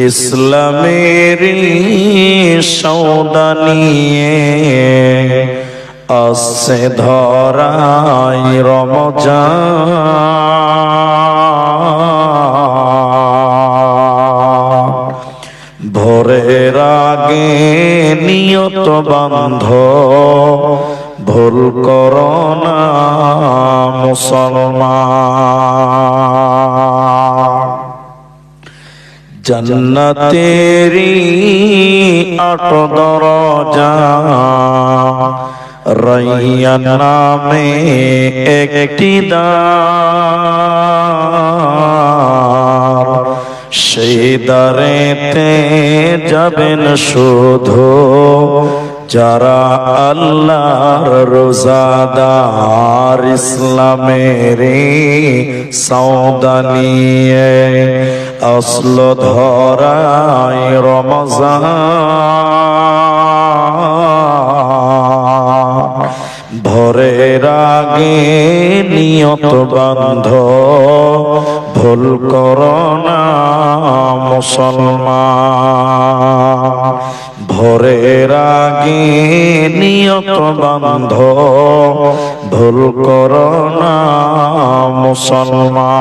ইসলামের সৌদা নিয়ে আসছে ধরাই রমজান। ভোরের আগে নিয়ত বান্ধ, ভুল করো না মুসলমান। জান্নাতেরি ৮ দরজা, রাইয়ান নামে একটি দ্বার, সেই দ্বারেতে যাবেন শুধু যারা আল্লাহর রোজাদার। ইসলামের সওদা নিয়ে আসল ধরাই রমজান। ভোরের আগে নিয়ত বান্ধ, ভুল করো না মুসলমান। ভোরের আগে নিয়ত বান্ধ, ভুল করো না মুসলমান।